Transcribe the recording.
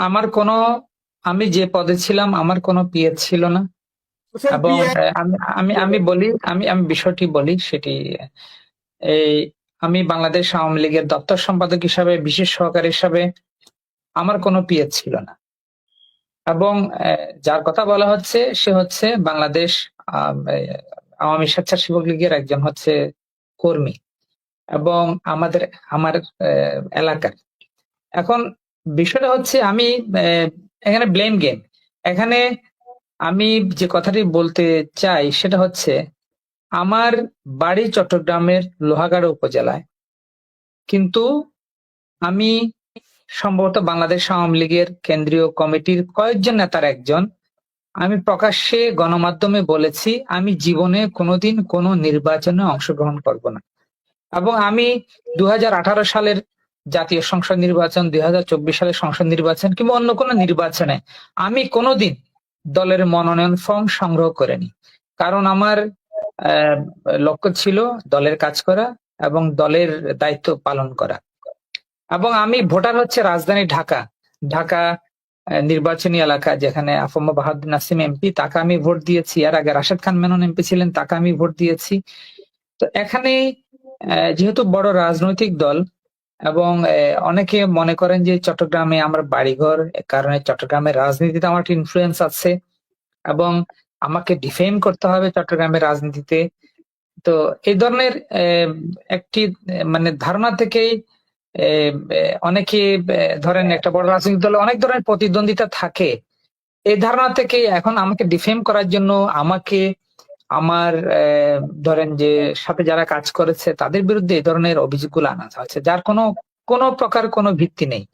আমার কোনো, আমি যে পদে ছিলাম আমার কোনো পিএ ছিল না। স্যার এবং পিএ আমি আমি আমি বলি, আমি বিষয়টি বলি সেটি এই, আমি বাংলাদেশ আওয়ামী লীগের দপ্তর সম্পাদক হিসাবে, বিশেষ সহকারী হিসাবে আমার কোনো পিএ ছিল না। এবং যার কথা বলা হচ্ছে সে হচ্ছে বাংলাদেশ আওয়ামী স্বেচ্ছাসেবক লীগের একজন হচ্ছে কর্মী, এবং আমার এলাকার। এখন বিষয়টা হচ্ছে আমি এখানে ব্লেম গেম। এখানে আমি যে কথাটি বলতে চাই সেটা হচ্ছে, আমার বাড়ি চট্টগ্রামের লোহাগাড়া উপজেলায়, কিন্তু আমি সম্ভবত বাংলাদেশ আওয়ামী লীগের কেন্দ্রীয় কমিটির কয়েকজন নেতার একজন। আমি প্রকাশ্যে গণমাধ্যমে বলেছি আমি জীবনে কোনোদিন কোনো নির্বাচনে অংশগ্রহণ করব না। এবং আমি 2018 সালের জাতীয় সংসদ নির্বাচন, 2024 সালের সংসদ নির্বাচন কিংবা অন্য কোনো নির্বাচনে আমি কোনোদিন দলের মনোনয়ন ফর্ম সংগ্রহ করিনি। কারণ আমার আহ, লক্ষ্য ছিল দলের কাজ করা এবং দলের দায়িত্ব পালন করা। এবং আমি ভোটার হচ্ছে রাজধানী ঢাকা। ঢাকা নির্বাচনী এলাকা, যেখানে আফম বাহাদুর নাসিম এমপি, তাকে আমি ভোট দিয়েছি। এর আগে রাশেদ খান মেনন এমপি ছিলেন, তাকে আমি ভোট দিয়েছি। তো এখানে যেহেতু বড় রাজনৈতিক দল, এবং অনেকে মনে করেন যে চট্টগ্রামে আমার বাড়িঘর, এ কারণে চট্টগ্রামের রাজনীতিতে আমার একটা ইনফ্লুয়েন্স আছে, এবং আমাকে ডিফেম করতে হবে চট্টগ্রামের রাজনীতিতে। তো এই ধরনের একটি মানে ধারণা থেকেই অনেকে ধরেন একটা বড় রাজনৈতিক দলে অনেক ধরনের প্রতিদ্বন্দ্বিতা থাকে। এই ধারণা থেকে এখন আমাকে ডিফেম করার জন্য আমাকে আমার ধরেন যে সাথে যারা কাজ করেছে তাদের বিরুদ্ধে এই ধরনের অভিযোগগুলো আনা হচ্ছে, যার কোনো কোনো প্রকার কোনো ভিত্তি নেই।